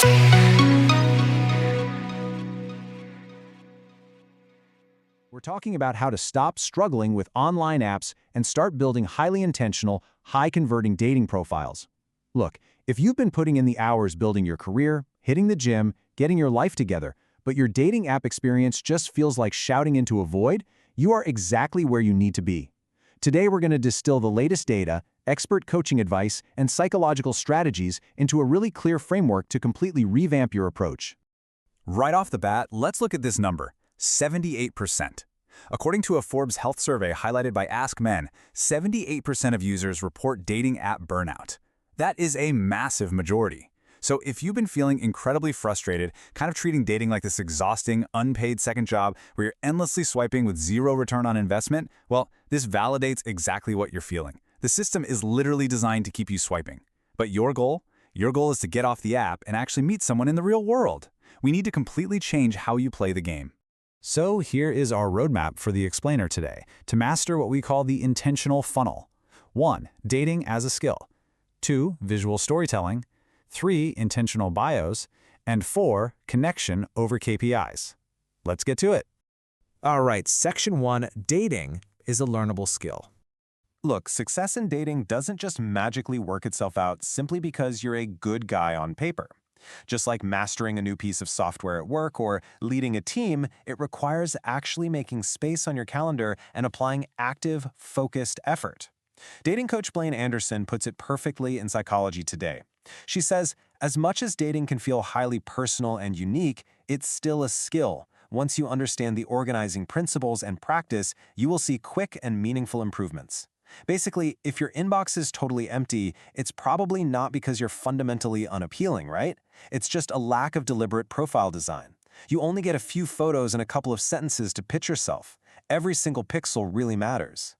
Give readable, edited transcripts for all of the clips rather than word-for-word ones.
We're talking about how to stop struggling with online apps and start building highly intentional, high-converting dating profiles. Look, if you've been putting in the hours building your career, hitting the gym, getting your life together, but your dating app experience just feels like shouting into a void, you are exactly where you need to be. Today, we're going to distill the latest data, expert coaching advice, and psychological strategies into a really clear framework to completely revamp your approach. Right off the bat, let's look at this number, 78%. According to a Forbes health survey highlighted by Ask Men, 78% of users report dating app burnout. That is a massive majority. So if you've been feeling incredibly frustrated, kind of treating dating like this exhausting, unpaid second job where you're endlessly swiping with zero return on investment, well, this validates exactly what you're feeling. The system is literally designed to keep you swiping. But your goal? Your goal is to get off the app and actually meet someone in the real world. We need to completely change how you play the game. So here is our roadmap for the explainer today, to master what we call the intentional funnel. 1. Dating as a skill. 2. Visual storytelling. 3. Intentional bios. And 4. Connection over KPIs. Let's get to it. All right, Section 1, dating is a learnable skill. Look, success in dating doesn't just magically work itself out simply because you're a good guy on paper. Just like mastering a new piece of software at work or leading a team, it requires actually making space on your calendar and applying active, focused effort. Dating coach Blaine Anderson puts it perfectly in Psychology Today. She says, as much as dating can feel highly personal and unique, it's still a skill. Once you understand the organizing principles and practice, you will see quick and meaningful improvements. Basically, if your inbox is totally empty, it's probably not because you're fundamentally unappealing, right? It's just a lack of deliberate profile design. You only get a few photos and a couple of sentences to pitch yourself. Every single pixel really matters.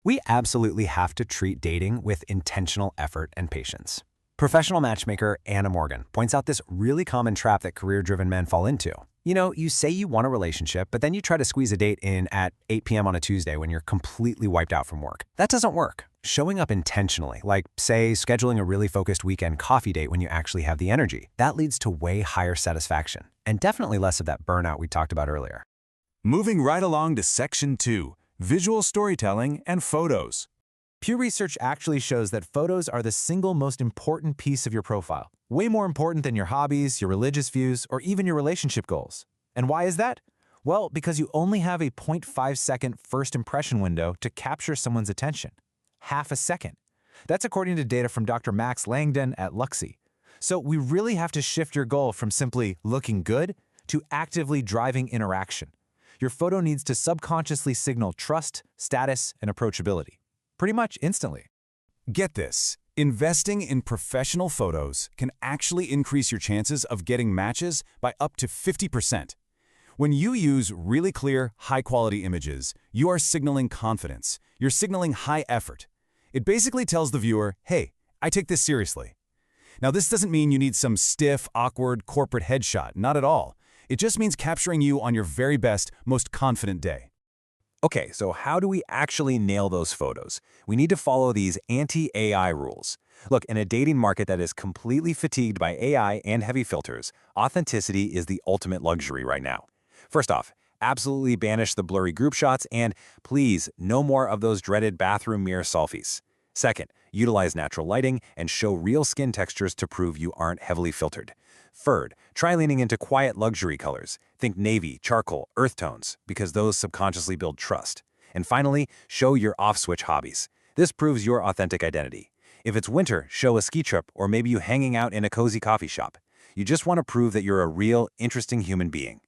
We absolutely have to treat dating with intentional effort and patience. Professional matchmaker Anna Morgan points out this really common trap that career-driven men fall into. You know, you say you want a relationship, but then you try to squeeze a date in at 8 p.m. on a Tuesday when you're completely wiped out from work. That doesn't work. Showing up intentionally, like, say, scheduling a really focused weekend coffee date when you actually have the energy, that leads to way higher satisfaction and definitely less of that burnout we talked about earlier. Moving right along to Section 2, visual storytelling and photos. Pew Research actually shows that photos are the single most important piece of your profile. Way more important than your hobbies, your religious views, or even your relationship goals. And why is that? Well, because you only have a 0.5-second first impression window to capture someone's attention. Half a second. That's according to data from Dr. Max Langdon at Luxy. So we really have to shift your goal from simply looking good to actively driving interaction. Your photo needs to subconsciously signal trust, status, and approachability. Pretty much instantly. Get this, investing in professional photos can actually increase your chances of getting matches by up to 50%. When you use really clear, high-quality images, you are signaling confidence. You're signaling high effort. It basically tells the viewer, hey, I take this seriously. Now, this doesn't mean you need some stiff, awkward corporate headshot, not at all. It just means capturing you on your very best, most confident day. Okay, so how do we actually nail those photos? We need to follow these anti-AI rules. Look, in a dating market that is completely fatigued by AI and heavy filters, authenticity is the ultimate luxury right now. First off, absolutely banish the blurry group shots and, please, no more of those dreaded bathroom mirror selfies. Second, utilize natural lighting and show real skin textures to prove you aren't heavily filtered. Third, try leaning into quiet luxury colors. Think navy, charcoal, earth tones, because those subconsciously build trust. And finally, show your off-switch hobbies. This proves your authentic identity. If it's winter, show a ski trip or maybe you hanging out in a cozy coffee shop. You just want to prove that you're a real, interesting human being.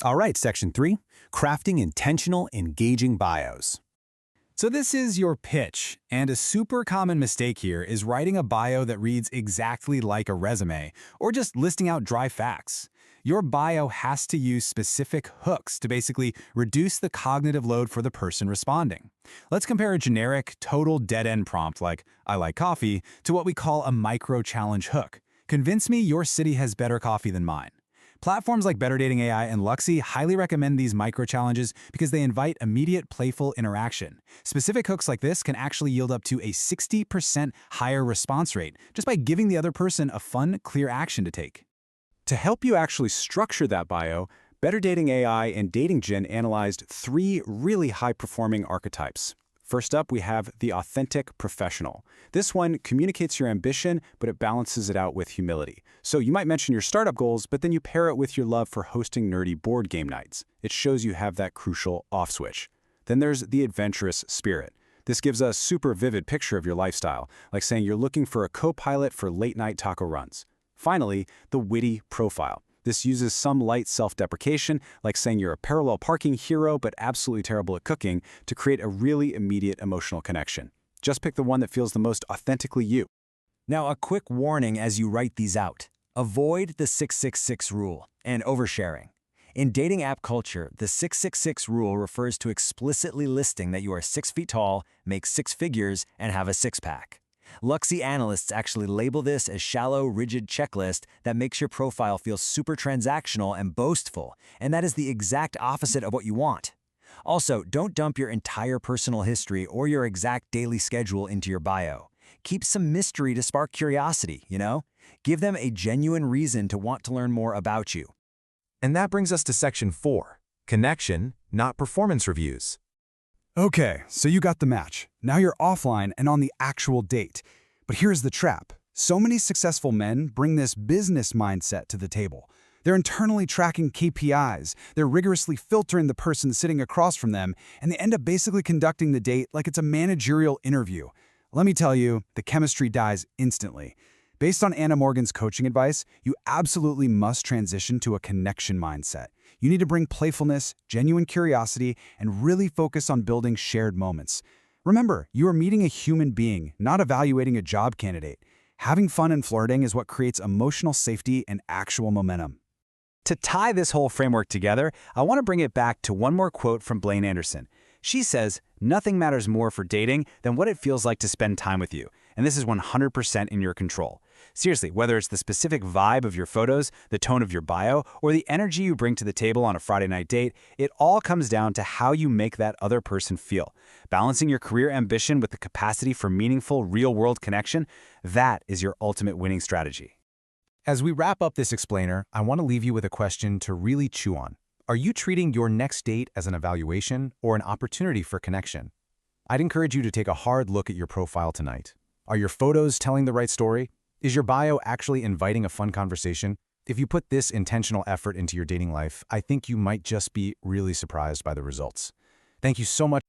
All right, Section 3, crafting intentional, engaging bios. So this is your pitch, and a super common mistake here is writing a bio that reads exactly like a resume, or just listing out dry facts. Your bio has to use specific hooks to basically reduce the cognitive load for the person responding. Let's compare a generic, total dead-end prompt like, I like coffee, to what we call a micro-challenge hook. Convince me your city has better coffee than mine. Platforms like Better Dating AI and Luxy highly recommend these micro-challenges because they invite immediate, playful interaction. Specific hooks like this can actually yield up to a 60% higher response rate just by giving the other person a fun, clear action to take. To help you actually structure that bio, Better Dating AI and Dating Gen analyzed 3 really high-performing archetypes. First up, we have the authentic professional. This one communicates your ambition, but it balances it out with humility. So you might mention your startup goals, but then you pair it with your love for hosting nerdy board game nights. It shows you have that crucial off switch. Then there's the adventurous spirit. This gives a super vivid picture of your lifestyle, like saying you're looking for a co-pilot for late-night taco runs. Finally, the witty profile. This uses some light self-deprecation, like saying you're a parallel parking hero but absolutely terrible at cooking, to create a really immediate emotional connection. Just pick the one that feels the most authentically you. Now, a quick warning as you write these out. Avoid the 666 rule and oversharing. In dating app culture, the 666 rule refers to explicitly listing that you are 6 feet tall, make 6 figures, and have a six-pack. Luxy analysts actually label this as shallow, rigid checklist that makes your profile feel super transactional and boastful, and that is the exact opposite of what you want. Also, don't dump your entire personal history or your exact daily schedule into your bio. Keep some mystery to spark curiosity, you know? Give them a genuine reason to want to learn more about you. And that brings us to Section 4, Connection, not Performance Reviews. Okay, so you got the match. Now you're offline and on the actual date. But here's the trap. So many successful men bring this business mindset to the table. They're internally tracking KPIs, they're rigorously filtering the person sitting across from them, and they end up basically conducting the date like it's a managerial interview. Let me tell you, the chemistry dies instantly. Based on Anna Morgan's coaching advice, you absolutely must transition to a connection mindset. You need to bring playfulness, genuine curiosity, and really focus on building shared moments. Remember, you are meeting a human being, not evaluating a job candidate. Having fun and flirting is what creates emotional safety and actual momentum. To tie this whole framework together, I want to bring it back to one more quote from Blaine Anderson. She says, "Nothing matters more for dating than what it feels like to spend time with you, and this is 100% in your control." Seriously, whether it's the specific vibe of your photos, the tone of your bio, or the energy you bring to the table on a Friday night date, it all comes down to how you make that other person feel. Balancing your career ambition with the capacity for meaningful, real-world connection, that is your ultimate winning strategy. As we wrap up this explainer, I want to leave you with a question to really chew on. Are you treating your next date as an evaluation or an opportunity for connection? I'd encourage you to take a hard look at your profile tonight. Are your photos telling the right story? Is your bio actually inviting a fun conversation? If you put this intentional effort into your dating life, I think you might just be really surprised by the results. Thank you so much.